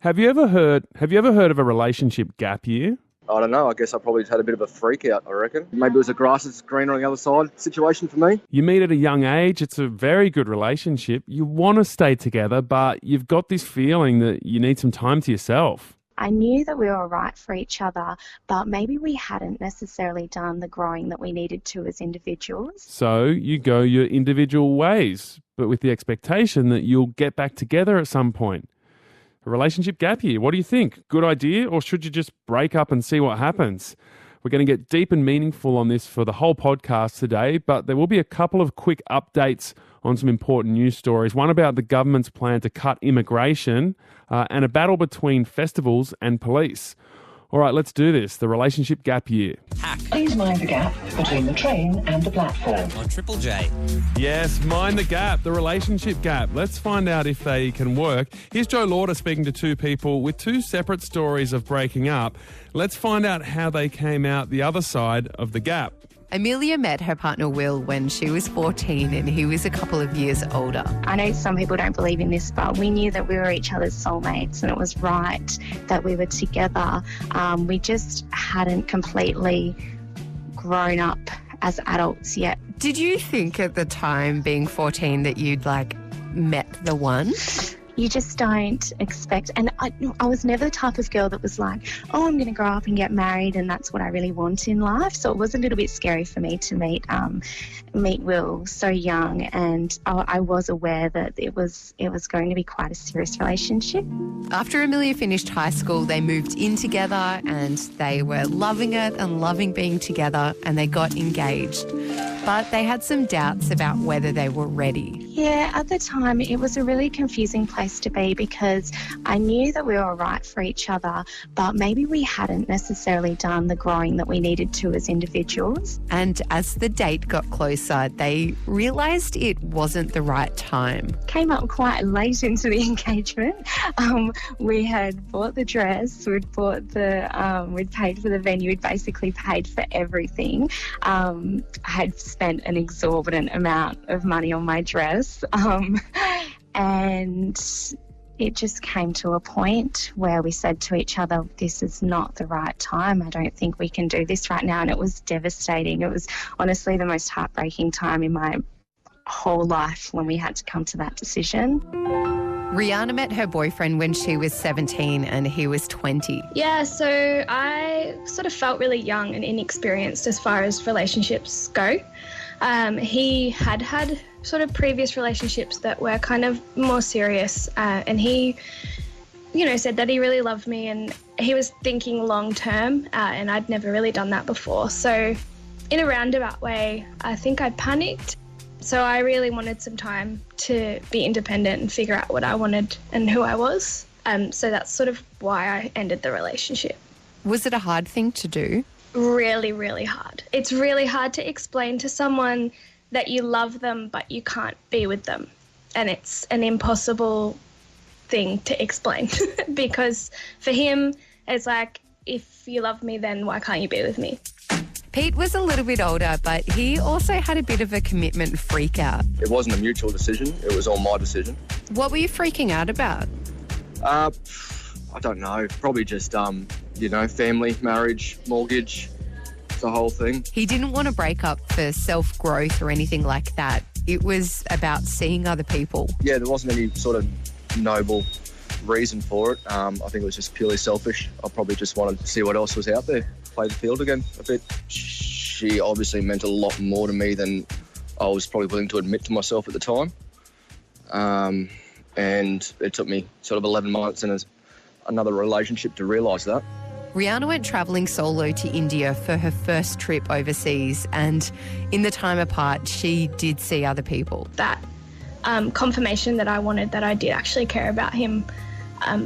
Have you ever heard of a relationship gap year? I don't know. I guess I probably had a bit of a freak out, I reckon. Maybe it was the grass is greener on the other side situation for me. You meet at a young age. It's a very good relationship. You want to stay together, but you've got this feeling that you need some time to yourself. I knew that we were right for each other, but maybe we hadn't necessarily done the growing that we needed to as individuals. So you go your individual ways, but with the expectation that you'll get back together at some point. A relationship gap year. What do you think? Good idea, or should you just break up and see what happens? We're going to get deep and meaningful on this for the whole podcast today, but there will be a couple of quick updates on some important news stories. One about the government's plan to cut immigration and a battle between festivals and police. All right, let's do this. The relationship gap year. Please mind the gap between the train and the platform. On Triple J. Yes, mind the gap, the relationship gap. Let's find out if they can work. Here's Joe Lauder speaking to two people with two separate stories of breaking up. Let's find out how they came out the other side of the gap. Amelia met her partner Will when she was 14 and he was a couple of years older. I know some people don't believe in this, but we knew that we were each other's soulmates and it was right that we were together. We just hadn't completely grown up as adults yet. Did you think at the time, being 14, that you'd met the one? You just don't expect, and I was never the type of girl that was like, oh, I'm going to grow up and get married and that's what I really want in life. So it was a little bit scary for me to meet Will so young, and I was aware that it was going to be quite a serious relationship. After Amelia finished high school, they moved in together and they were loving it and loving being together, and they got engaged. But they had some doubts about whether they were ready. Yeah, at the time it was a really confusing place to be because I knew that we were right for each other, but maybe we hadn't necessarily done the growing that we needed to as individuals. And as the date got closer, they realised it wasn't the right time. Came up quite late into the engagement. We had bought the dress, we'd paid for the venue, we'd basically paid for everything. I had spent an exorbitant amount of money on my dress. And it just came to a point where we said to each other, this is not the right time. I don't think we can do this right now. And it was devastating. It was honestly the most heartbreaking time in my whole life when we had to come to that decision. Rihanna met her boyfriend when she was 17 and he was 20. Yeah, so I sort of felt really young and inexperienced as far as relationships go. He had sort of previous relationships that were kind of more serious, and he, said that he really loved me and he was thinking long term, and I'd never really done that before. So in a roundabout way, I think I panicked. So I really wanted some time to be independent and figure out what I wanted and who I was. So that's sort of why I ended the relationship. Was it a hard thing to do? Really, really hard. It's really hard to explain to someone that you love them but you can't be with them. And it's an impossible thing to explain because for him, it's like, if you love me, then why can't you be with me? Pete was a little bit older, but he also had a bit of a commitment freak out. It wasn't a mutual decision. It was all my decision. What were you freaking out about? I don't know. Probably just, family, marriage, mortgage, the whole thing. He didn't want to break up for self-growth or anything like that. It was about seeing other people. Yeah, there wasn't any sort of noble reason for it. I think it was just purely selfish. I probably just wanted to see what else was out there. Play the field again a bit. She obviously meant a lot more to me than I was probably willing to admit to myself at the time. And it took me sort of 11 months and another relationship to realise that. Rihanna went travelling solo to India for her first trip overseas, and in the time apart, she did see other people. That confirmation that I wanted that I did actually care about him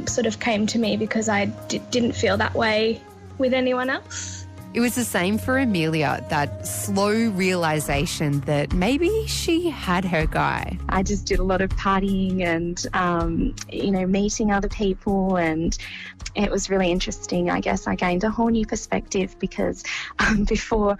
sort of came to me because I didn't feel that way with anyone else. It was the same for Amelia, that slow realisation that maybe she had her guy. I just did a lot of partying and, meeting other people, and it was really interesting. I guess I gained a whole new perspective because before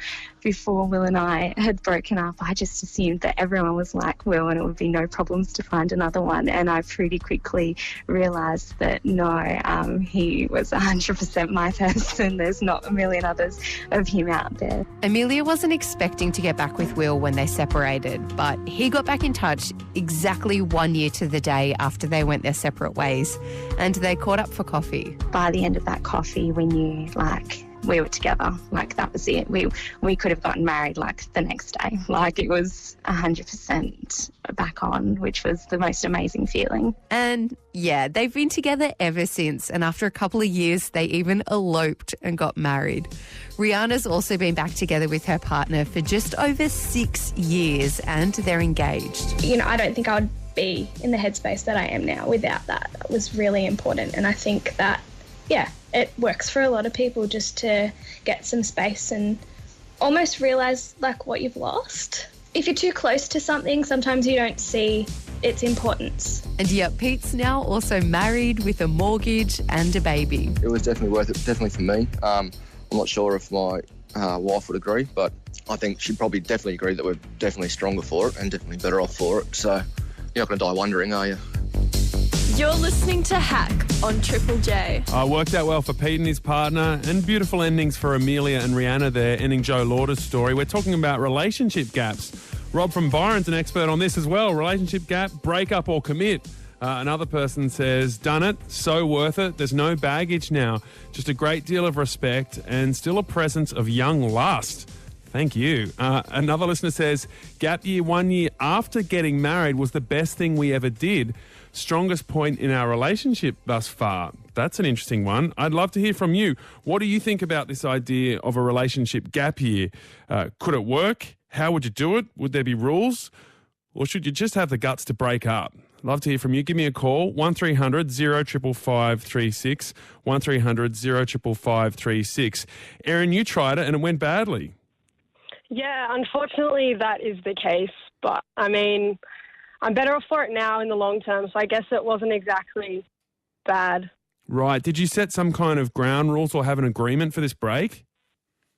before Will and I had broken up, I just assumed that everyone was like Will and it would be no problems to find another one. And I pretty quickly realised that no, he was 100% my person. There's not a million others of him out there. Amelia wasn't expecting to get back with Will when they separated, but he got back in touch exactly 1 year to the day after they went their separate ways, and they caught up for coffee. By the end of that coffee, we knew, like, we were together. Like, that was it. We could have gotten married, like, the next day. Like, it was 100% back on, which was the most amazing feeling. And, yeah, they've been together ever since, and after a couple of years, they even eloped and got married. Rihanna's also been back together with her partner for just over 6 years, and they're engaged. You know, I don't think I would be in the headspace that I am now without that. That was really important, and I think that, yeah, it works for a lot of people just to get some space and almost realise, like, what you've lost. If you're too close to something, sometimes you don't see its importance. And yeah, Pete's now also married with a mortgage and a baby. It was definitely worth it, definitely for me. I'm not sure if my wife would agree, but I think she'd probably definitely agree that we're definitely stronger for it and definitely better off for it. So you're not going to die wondering, are you? You're listening to Hack on Triple J. Worked out well for Pete and his partner, and beautiful endings for Amelia and Rihanna there, ending Joe Lauder's story. We're talking about relationship gaps. Rob from Byron's an expert on this as well. Relationship gap, break up or commit. Another person says, done it, so worth it. There's no baggage now. Just a great deal of respect and still a presence of young lust. Thank you. Another listener says, gap year 1 year after getting married was the best thing we ever did. Strongest point in our relationship thus far. That's an interesting one. I'd love to hear from you. What do you think about this idea of a relationship gap year? Could it work? How would you do it? Would there be rules? Or should you just have the guts to break up? Love to hear from you. Give me a call, 1300 055536, 1300 055536. Erin, you tried it and it went badly. Yeah, unfortunately that is the case. But, I mean, I'm better off for it now in the long term, so I guess it wasn't exactly bad. Right. Did you set some kind of ground rules or have an agreement for this break?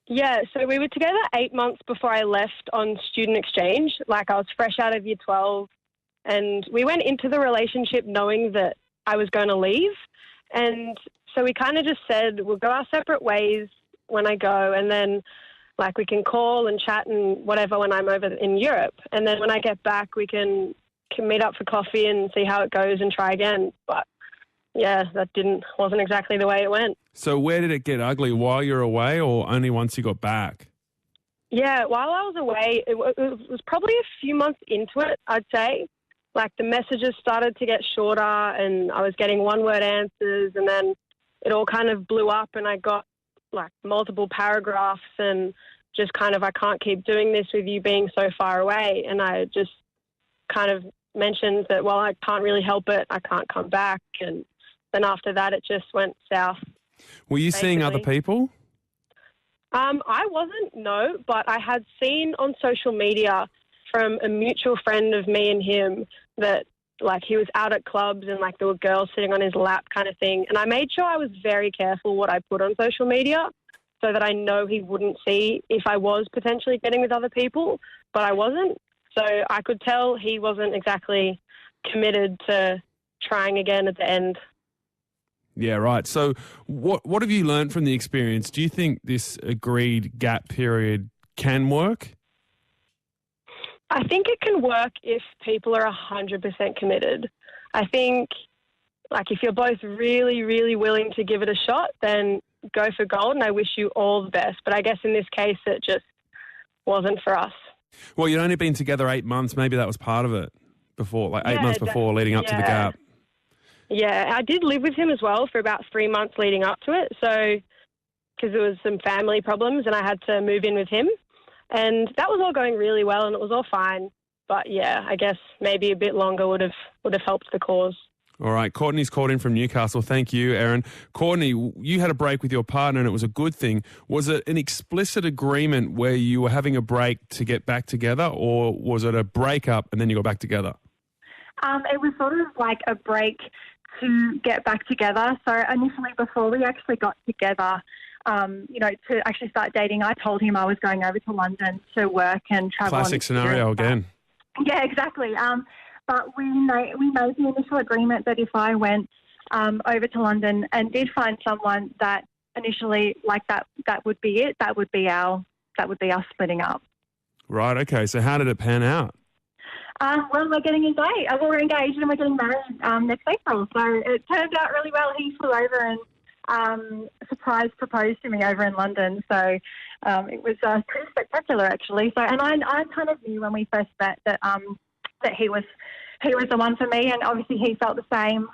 Yeah, so we were together 8 months before I left on student exchange. Like, I was fresh out of year 12, and we went into the relationship knowing that I was going to leave. And so we kind of just said, we'll go our separate ways when I go, and then, like, we can call and chat and whatever when I'm over in Europe. And then when I get back, we can meet up for coffee and see how it goes and try again. But, yeah, that wasn't exactly the way it went. So where did it get ugly? While you're away or only once you got back? Yeah, while I was away, it was probably a few months into it, I'd say. Like, the messages started to get shorter and I was getting one-word answers, and then it all kind of blew up and I got, like, multiple paragraphs and just kind of, I can't keep doing this with you being so far away. And I just kind of mentioned that, well, I can't really help it. I can't come back. And then after that, it just went south. Were you seeing other people? I wasn't, no, but I had seen on social media from a mutual friend of me and him that, like, he was out at clubs and, like, there were girls sitting on his lap kind of thing. And I made sure I was very careful what I put on social media so that I know he wouldn't see if I was potentially getting with other people, but I wasn't. So I could tell he wasn't exactly committed to trying again at the end. Yeah, right. So what have you learned from the experience? Do you think this agreed gap period can work? I think it can work if people are 100% committed. I think, like, if you're both really, really willing to give it a shot, then go for gold, and I wish you all the best. But I guess in this case, it just wasn't for us. Well, you'd only been together 8 months. Maybe that was part of it before, like 8 months before leading up to the gap. Yeah, I did live with him as well for about 3 months leading up to it. So, because there was some family problems and I had to move in with him. And that was all going really well and it was all fine. But yeah, I guess maybe a bit longer would have helped the cause. All right, Courtney's called in from Newcastle. Thank you, Erin. Courtney, you had a break with your partner and it was a good thing. Was it an explicit agreement where you were having a break to get back together, or was it a breakup and then you got back together? It was sort of like a break to get back together. So initially, before we actually got together, to actually start dating, I told him I was going over to London to work and travel. Classic scenario again. Yeah, exactly. But we made the initial agreement that if I went over to London and did find someone that initially that would be it. That would be our splitting up. Right. Okay. So how did it pan out? Well, we're getting engaged. We're engaged and we're getting married next April. So it turned out really well. He flew over and surprise proposed to me over in London. So it was pretty spectacular, actually. So, and I kind of knew when we first met that he was the one for me, and obviously he felt the same.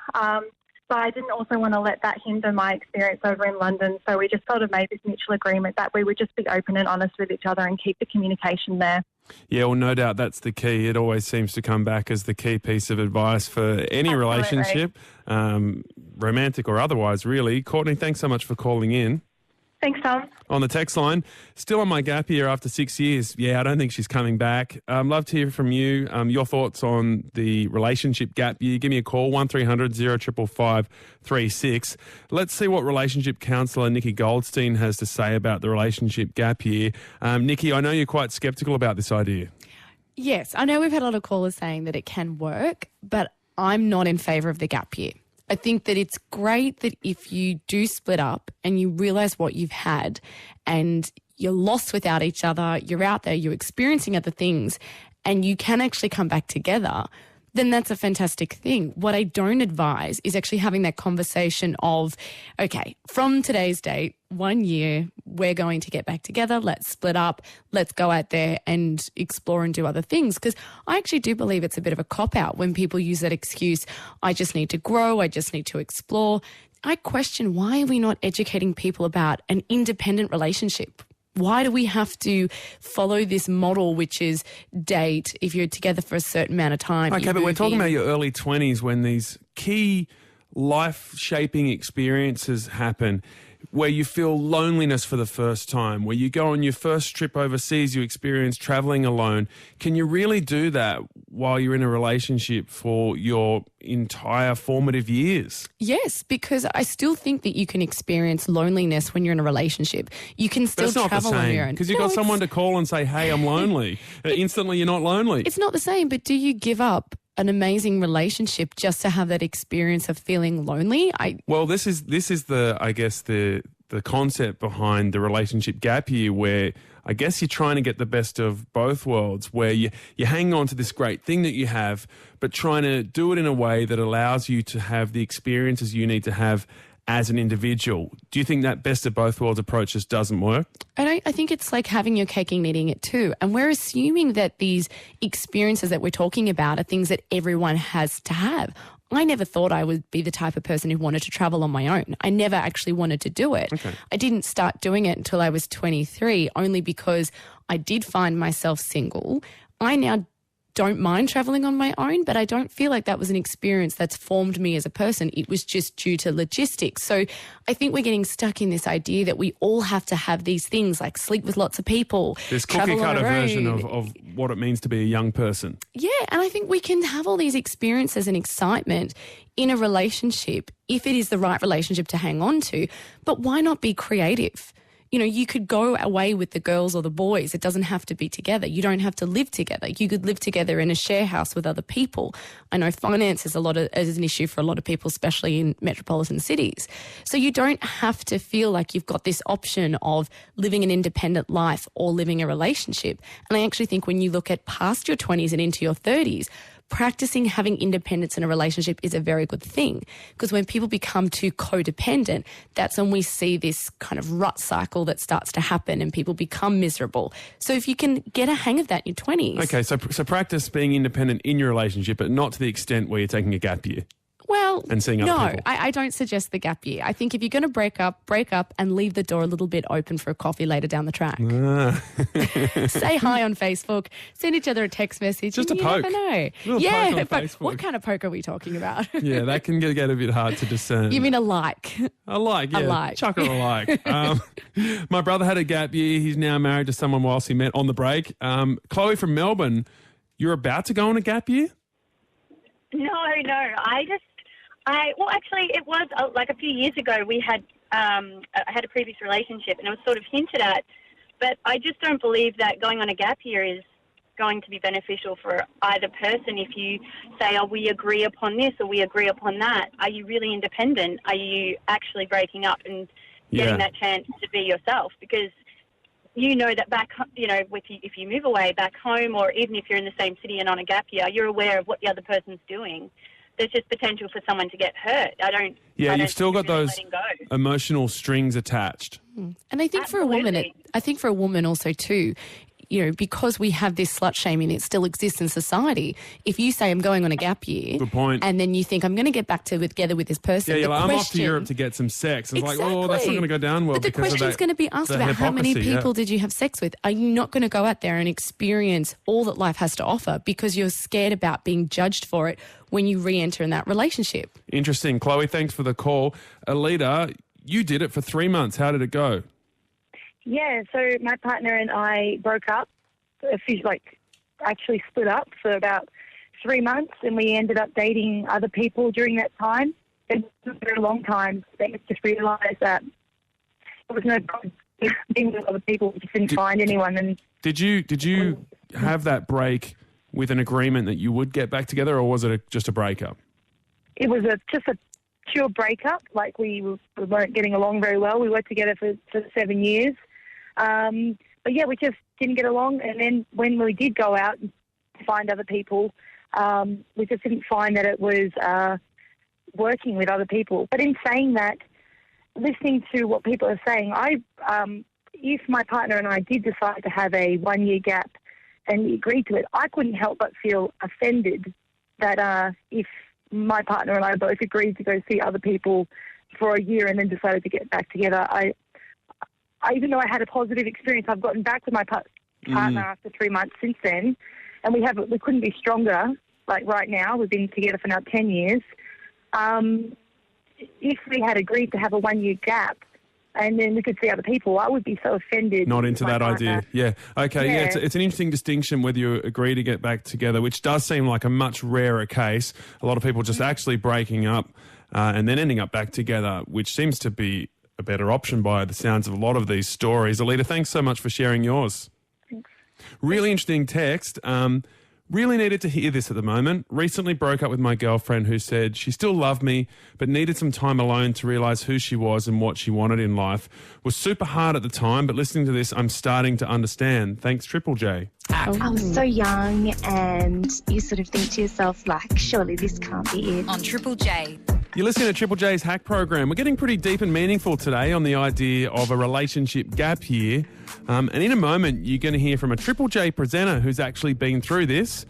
But I didn't also want to let that hinder my experience over in London. So we just sort of made this mutual agreement that we would just be open and honest with each other and keep the communication there. Yeah, well, no doubt that's the key. It always seems to come back as the key piece of advice for any relationship, romantic or otherwise, really. Courtney, thanks so much for calling in. Thanks, Tom. On the text line, still on my gap year after 6 years. Yeah, I don't think she's coming back. Love to hear from you. Your thoughts on the relationship gap year. Give me a call, 1300 0555 36. Let's see what relationship counsellor Nikki Goldstein has to say about the relationship gap year. Nikki, I know you're quite sceptical about this idea. Yes, I know we've had a lot of callers saying that it can work, but I'm not in favour of the gap year. I think that it's great that if you do split up and you realise what you've had and you're lost without each other, you're out there, you're experiencing other things, and you can actually come back together, then that's a fantastic thing. What I don't advise is actually having that conversation of, okay, from today's date, 1 year, we're going to get back together, let's split up, let's go out there and explore and do other things. Because I actually do believe it's a bit of a cop-out when people use that excuse, I just need to grow, I just need to explore. I question, why are we not educating people about an independent relationship? Why do we have to follow this model, which is date if you're together for a certain amount of time? Okay, but we're talking about your early 20s when these key life-shaping experiences happen, where you feel loneliness for the first time, where you go on your first trip overseas, you experience traveling alone. Can you really do that while you're in a relationship for your entire formative years? Yes, because I still think that you can experience loneliness when you're in a relationship. You can still travel on your own. Because you've got someone to call and say, hey, I'm lonely. Instantly, you're not lonely. It's not the same, but do you give up an amazing relationship just to have that experience of feeling lonely? Well, this is the, I guess, the concept behind the relationship gap year, where I guess you're trying to get the best of both worlds, where you hang on to this great thing that you have, but trying to do it in a way that allows you to have the experiences you need to have as an individual. Do you think that best of both worlds approach just doesn't work? I think it's like having your cake and eating it too. And we're assuming that these experiences that we're talking about are things that everyone has to have. I never thought I would be the type of person who wanted to travel on my own. I never actually wanted to do it. Okay. I didn't start doing it until I was 23, only because I did find myself single. I now don't mind traveling on my own, but I don't feel like that was an experience that's formed me as a person. It was just due to logistics. So I think we're getting stuck in this idea that we all have to have these things like sleep with lots of people. This cookie cutter version of what it means to be a young person. Yeah, and I think we can have all these experiences and excitement in a relationship if it is the right relationship to hang on to, but why not be creative? You know, you could go away with the girls or the boys. It doesn't have to be together. You don't have to live together. You could live together in a share house with other people. I know finance is an issue for a lot of people, especially in metropolitan cities. So you don't have to feel like you've got this option of living an independent life or living a relationship. And I actually think when you look at past your 20s and into your 30s, practicing having independence in a relationship is a very good thing, because when people become too codependent, that's when we see this kind of rut cycle that starts to happen and people become miserable. So if you can get a hang of that in your 20s. Okay, so practice being independent in your relationship, but not to the extent where you're taking a gap year. Well, and seeing other people. I don't suggest the gap year. I think if you're going to break up and leave the door a little bit open for a coffee later down the track. Say hi on Facebook, send each other a text message. Just a you poke. Never know. Yeah, but what kind of poke are we talking about? Yeah, that can get a bit hard to discern. You mean a like? A like, yeah. A like. Chuck it a like. My brother had a gap year. He's now married to someone whilst he met on the break. Chloe from Melbourne, you're about to go on a gap year? No. Well, actually, it was like a few years ago. We had I had a previous relationship, and it was sort of hinted at. But I just don't believe that going on a gap year is going to be beneficial for either person. If you say, oh, we agree upon this or we agree upon that, are you really independent? Are you actually breaking up and getting that chance to be yourself? Because you know that if you move away back home, or even if you're in the same city and on a gap year, you're aware of what the other person's doing. There's just potential for someone to get hurt. You've still got those emotional strings attached. And I think for a woman also too, because we have this slut shaming, it still exists in society. If you say I'm going on a gap year, good point, and then you think I'm going to get back together with this person, I'm off to Europe to get some sex. It's like, oh, that's not going to go down well. But the question's going to be asked about how many people did you have sex with? Are you not going to go out there and experience all that life has to offer because you're scared about being judged for it when you re-enter in that relationship? Interesting. Chloe, thanks for the call. Alita, you did it for 3 months. How did it go? Yeah, so my partner and I broke up, actually split up for about 3 months, and we ended up dating other people during that time. It was a very long time. We just realised that there was no problem being with other people. We just didn't find anyone. And Did you have that break with an agreement that you would get back together, or was it just a breakup? It was just a pure breakup. Like, we weren't getting along very well. We worked together for 7 years. But yeah, we just didn't get along. And then when we did go out and find other people, we just didn't find that it was working with other people. But in saying that, listening to what people are saying, if my partner and I did decide to have a 1 year gap and we agreed to it, I couldn't help but feel offended that if my partner and I both agreed to go see other people for a year and then decided to get back together, even though I had a positive experience, I've gotten back with my partner after 3 months since then, and we couldn't be stronger. Like right now, we've been together for now 10 years. If we had agreed to have a 1 year gap and then we could see other people, I would be so offended. Not into that idea. Yeah. Okay. Yeah. It's an interesting distinction whether you agree to get back together, which does seem like a much rarer case. A lot of people just actually breaking up and then ending up back together, which seems to be a better option by the sounds of a lot of these stories. Alita, thanks so much for sharing yours. Thanks. Really interesting text. Really needed to hear this at the moment. Recently broke up with my girlfriend who said she still loved me but needed some time alone to realise who she was and what she wanted in life. Was super hard at the time, but listening to this, I'm starting to understand. Thanks, Triple J. I was so young, and you sort of think to yourself, like, surely this can't be it. On Triple J. You're listening to Triple J's Hack program. We're getting pretty deep and meaningful today on the idea of a relationship gap year. And in a moment, you're going to hear from a Triple J presenter who's actually been through this.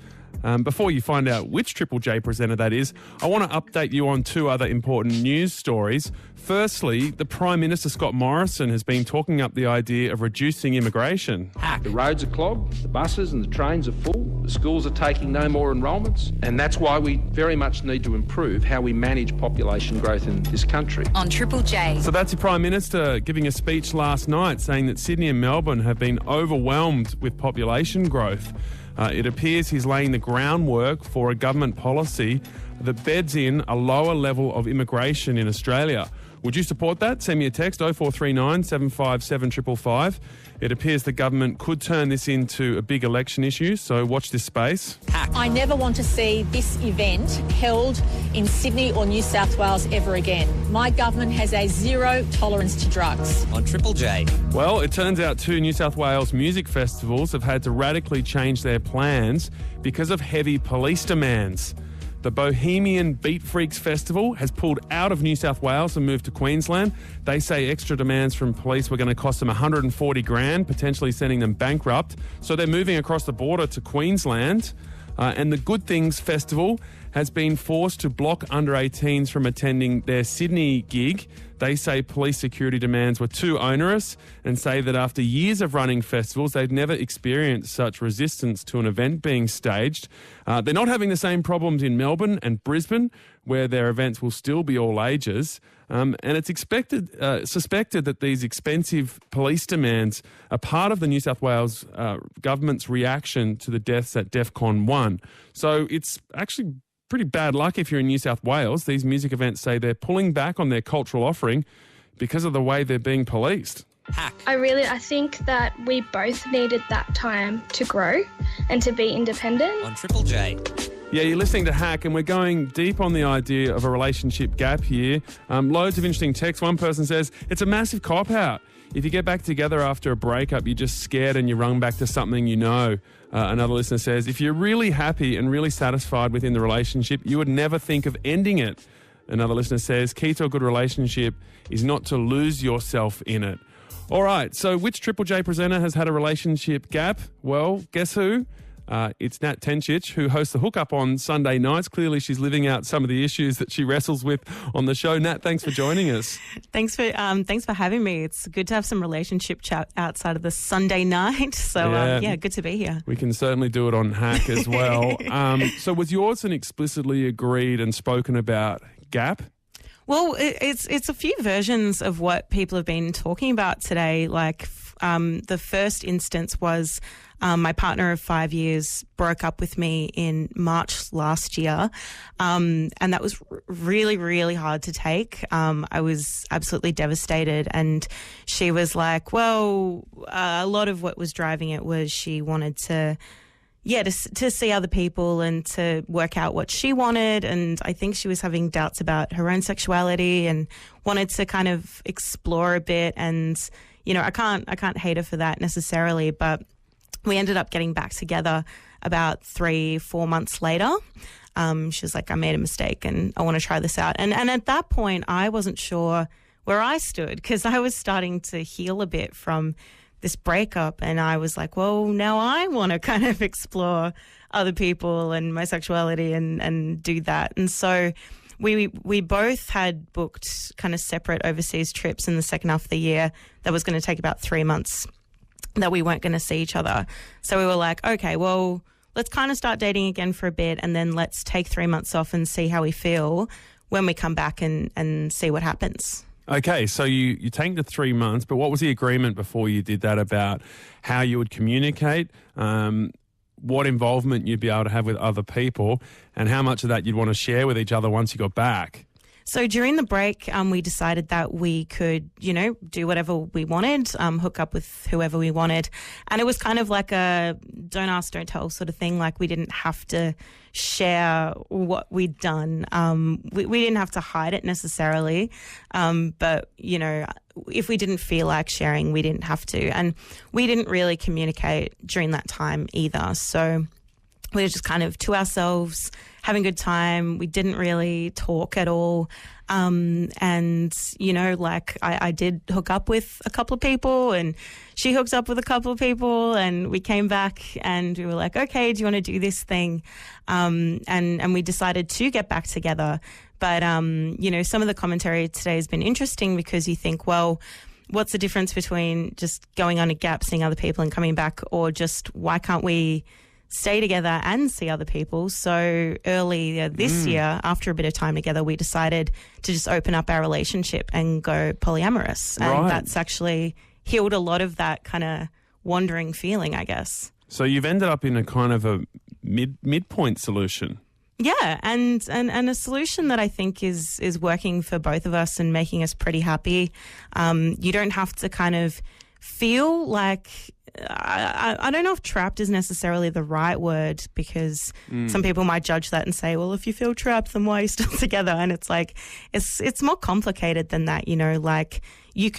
Before you find out which Triple J presenter that is, I want to update you on two other important news stories. Firstly, the Prime Minister, Scott Morrison, has been talking up the idea of reducing immigration. The roads are clogged, the buses and the trains are full, the schools are taking no more enrolments, and that's why we very much need to improve how we manage population growth in this country. On Triple J. So that's the Prime Minister giving a speech last night saying that Sydney and Melbourne have been overwhelmed with population growth. It appears he's laying the groundwork for a government policy that beds in a lower level of immigration in Australia. Would you support that? Send me a text, 0439 757 555. It appears the government could turn this into a big election issue, so watch this space. I never want to see this event held in Sydney or New South Wales ever again. My government has a zero tolerance to drugs. On Triple J. Well, it turns out two New South Wales music festivals have had to radically change their plans because of heavy police demands. The Bohemian Beat Freaks Festival has pulled out of New South Wales and moved to Queensland. They say extra demands from police were going to cost them $140,000, potentially sending them bankrupt. So they're moving across the border to Queensland. And the Good Things Festival has been forced to block under 18s from attending their Sydney gig. They say police security demands were too onerous and say that after years of running festivals, they've never experienced such resistance to an event being staged. They're not having the same problems in Melbourne and Brisbane, where their events will still be all ages. And it's suspected that these expensive police demands are part of the New South Wales government's reaction to the deaths at DEFCON 1. So it's actually pretty bad luck if you're in New South Wales. These music events say they're pulling back on their cultural offering because of the way they're being policed. I think that we both needed that time to grow and to be independent. On Triple J. Yeah, you're listening to Hack, and we're going deep on the idea of a relationship gap here. Loads of interesting texts. One person says, it's a massive cop-out. If you get back together after a breakup, you're just scared and you run back to something you know. Another listener says, if you're really happy and really satisfied within the relationship, you would never think of ending it. Another listener says, key to a good relationship is not to lose yourself in it. All right, so which Triple J presenter has had a relationship gap? Well, guess who? It's Nat Tencic, who hosts the Hook-Up on Sunday nights. Clearly, she's living out some of the issues that she wrestles with on the show. Nat, thanks for joining us. Thanks for having me. It's good to have some relationship chat outside of the Sunday night. So, good to be here. We can certainly do it on Hack as well. So was yours an explicitly agreed and spoken about gap? Well, it's a few versions of what people have been talking about today. Like the first instance was my partner of 5 years broke up with me in March last year, and that was really, really hard to take. I was absolutely devastated, and she was like, well, a lot of what was driving it was she wanted to see other people and to work out what she wanted. And I think she was having doubts about her own sexuality and wanted to kind of explore a bit. And, I can't hate her for that necessarily, but we ended up getting back together about 3-4 months later. She was like, I made a mistake and I want to try this out. And at that point, I wasn't sure where I stood because I was starting to heal a bit from this breakup, and I was like, well, now I want to kind of explore other people and my sexuality and do that. And so we both had booked kind of separate overseas trips in the second half of the year that was going to take about 3 months that we weren't going to see each other. So we were like, okay, well, let's kind of start dating again for a bit, and then let's take 3 months off and see how we feel when we come back and see what happens. Okay, so you take the 3 months, but what was the agreement before you did that about how you would communicate, what involvement you'd be able to have with other people, and how much of that you'd want to share with each other once you got back? So during the break, we decided that we could, do whatever we wanted, hook up with whoever we wanted. And it was kind of like a don't ask, don't tell sort of thing. Like we didn't have to share what we'd done. We didn't have to hide it necessarily. But, if we didn't feel like sharing, we didn't have to. And we didn't really communicate during that time either. So we were just kind of to ourselves, having a good time. We didn't really talk at all. I did hook up with a couple of people, and she hooked up with a couple of people, and we came back and we were like, okay, do you want to do this thing? And we decided to get back together. But, some of the commentary today has been interesting because you think, well, what's the difference between just going on a gap, seeing other people and coming back, or just why can't we stay together and see other people? So earlier this year, after a bit of time together, we decided to just open up our relationship and go polyamorous. And that's actually healed a lot of that kind of wandering feeling, I guess. So you've ended up in a kind of a midpoint solution. Yeah, and a solution that I think is working for both of us and making us pretty happy. You don't have to kind of feel like, I don't know if trapped is necessarily the right word, because some people might judge that and say, well, if you feel trapped, then why are you still together? And it's like, it's more complicated than that,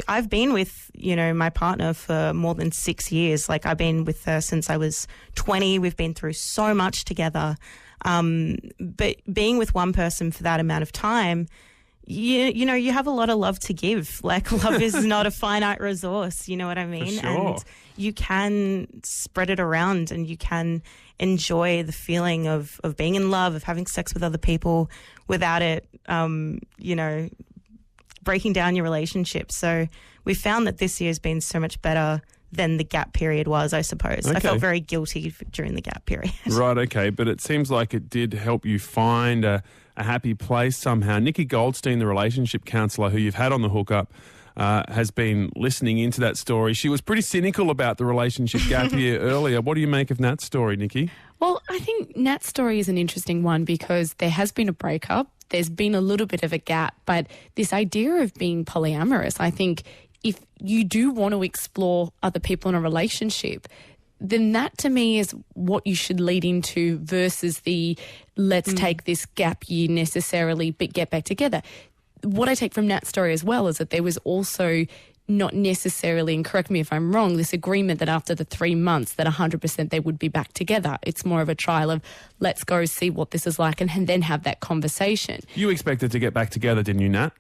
I've been with, my partner for more than 6 years. Like I've been with her since I was 20. We've been through so much together. But being with one person for that amount of time, you have a lot of love to give. Like love is not a finite resource, you know what I mean? For sure. And you can spread it around and you can enjoy the feeling of being in love, of having sex with other people without it, breaking down your relationship. So we found that this year has been so much better than the gap period was, I suppose. Okay. I felt very guilty during the gap period. Right, okay. But it seems like it did help you find a happy place somehow. Nikki Goldstein, the relationship counsellor who you've had on the Hook-Up, has been listening into that story. She was pretty cynical about the relationship gap here earlier. What do you make of Nat's story, Nikki? Well, I think Nat's story is an interesting one because there has been a breakup. there's been a little bit of a gap. But this idea of being polyamorous, I think if you do want to explore other people in a relationship, then that to me is what you should lead into versus the let's take this gap year necessarily but get back together. What I take from Nat's story as well is that there was also not necessarily, and correct me if I'm wrong, this agreement that after the 3 months that 100% they would be back together. It's more of a trial of let's go see what this is like and then have that conversation. You expected to get back together, didn't you, Nat?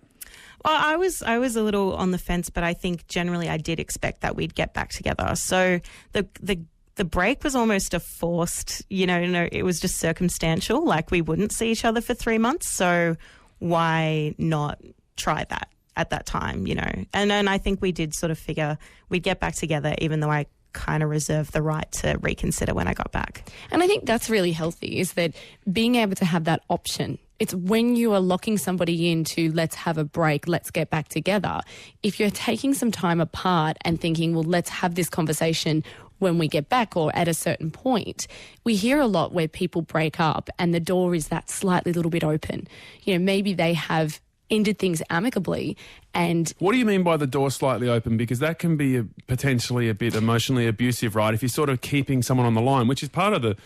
Well, I was a little on the fence, but I think generally I did expect that we'd get back together. So the break was almost a forced, it was just circumstantial, like we wouldn't see each other for 3 months. So why not try that at that time, And then I think we did sort of figure we'd get back together, even though I kind of reserved the right to reconsider when I got back. And I think that's really healthy, is that being able to have that option. It's when you are locking somebody into let's have a break, let's get back together. If you're taking some time apart and thinking, well, let's have this conversation when we get back or at a certain point, we hear a lot where people break up and the door is that slightly little bit open. Maybe they have ended things amicably. And what do you mean by the door slightly open? Because that can be potentially a bit emotionally abusive, right? If you're sort of keeping someone on the line, which is part of the,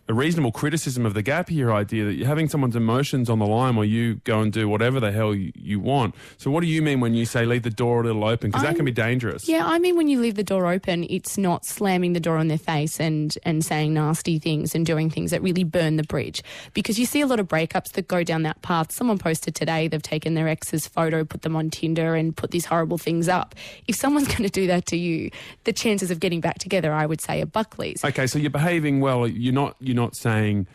a reasonable criticism of the gap year idea, that you're having someone's emotions on the line while you go and do whatever the hell you want. So what do you mean when you say leave the door a little open? Because that can be dangerous. Yeah, I mean when you leave the door open, it's not slamming the door on their face and saying nasty things and doing things that really burn the bridge. Because you see a lot of breakups that go down that path. Someone posted today, they've taken their ex's photo, put them on Tinder and put these horrible things up. If someone's going to do that to you, the chances of getting back together, I would say, are Buckley's. Okay, so you're behaving well. You're not saying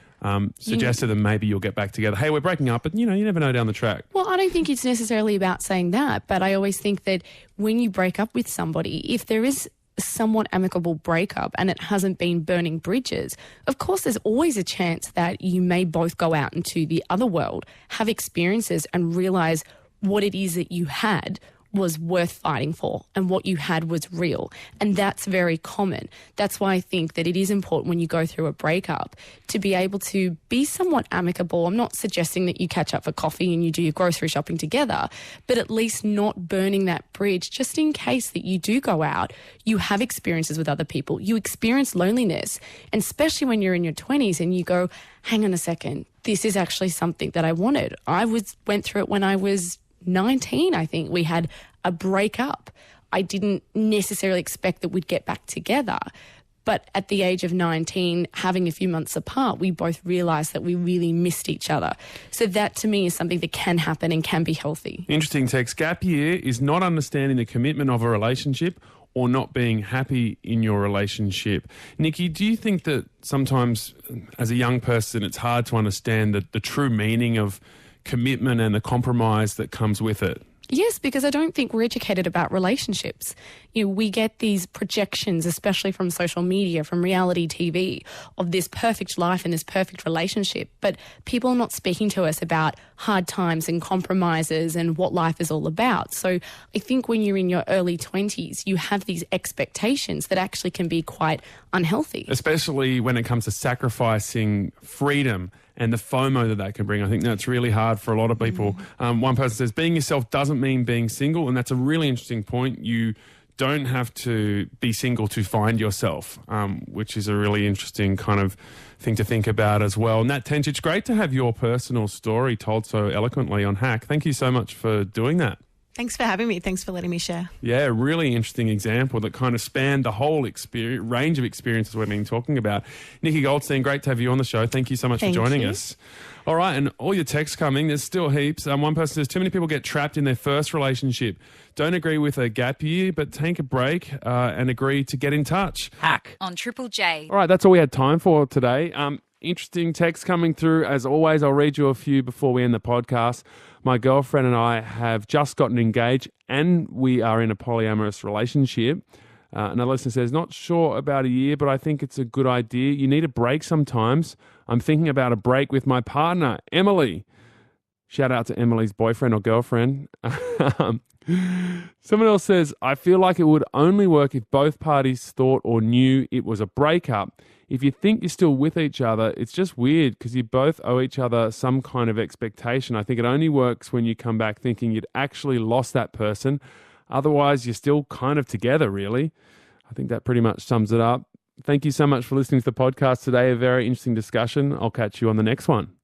suggest to them maybe you'll get back together. Hey, we're breaking up, but you never know down the track. Well, I don't think it's necessarily about saying that, but I always think that when you break up with somebody, if there is a somewhat amicable breakup and it hasn't been burning bridges, of course there's always a chance that you may both go out into the other world, have experiences and realise what it is that you had was worth fighting for and what you had was real. And that's very common. That's why I think that it is important when you go through a breakup to be able to be somewhat amicable. I'm not suggesting that you catch up for coffee and you do your grocery shopping together, but at least not burning that bridge just in case that you do go out, you have experiences with other people, you experience loneliness, and especially when you're in your 20s and you go, hang on a second, this is actually something that I wanted. Went through it when I was 19, I think. We had a breakup. I didn't necessarily expect that we'd get back together. But at the age of 19, having a few months apart, we both realised that we really missed each other. So that to me is something that can happen and can be healthy. Interesting text. Gap year is not understanding the commitment of a relationship or not being happy in your relationship. Nikki, do you think that sometimes as a young person it's hard to understand the true meaning of commitment and the compromise that comes with it? Yes, because I don't think we're educated about relationships. We get these projections, especially from social media, from reality TV, of this perfect life and this perfect relationship. But people are not speaking to us about hard times and compromises and what life is all about. So I think when you're in your early 20s, you have these expectations that actually can be quite unhealthy. Especially when it comes to sacrificing freedom and the FOMO that can bring. I think that's really hard for a lot of people. One person says, being yourself doesn't mean being single, and that's a really interesting point. You don't have to be single to find yourself, which is a really interesting kind of thing to think about as well. Nat Tencic, great to have your personal story told so eloquently on Hack. Thank you so much for doing that. Thanks for having me. Thanks for letting me share. Yeah, a really interesting example that kind of spanned the whole range of experiences we've been talking about. Nikki Goldstein, great to have you on the show. Thank you so much for joining us. All right, and all your texts coming. There's still heaps. One person says, too many people get trapped in their first relationship. Don't agree with a gap year, but take a break and agree to get in touch. Hack on Triple J. All right, that's all we had time for today. Interesting texts coming through. As always, I'll read you a few before we end the podcast. My girlfriend and I have just gotten engaged and we are in a polyamorous relationship. Another listener says, not sure about a year, but I think it's a good idea. You need a break sometimes. I'm thinking about a break with my partner, Emily. Shout out to Emily's boyfriend or girlfriend. Someone else says, I feel like it would only work if both parties thought or knew it was a breakup. if you think you're still with each other, it's just weird because you both owe each other some kind of expectation. I think it only works when you come back thinking you'd actually lost that person. Otherwise, you're still kind of together, really. I think that pretty much sums it up. Thank you so much for listening to the podcast today. A very interesting discussion. I'll catch you on the next one.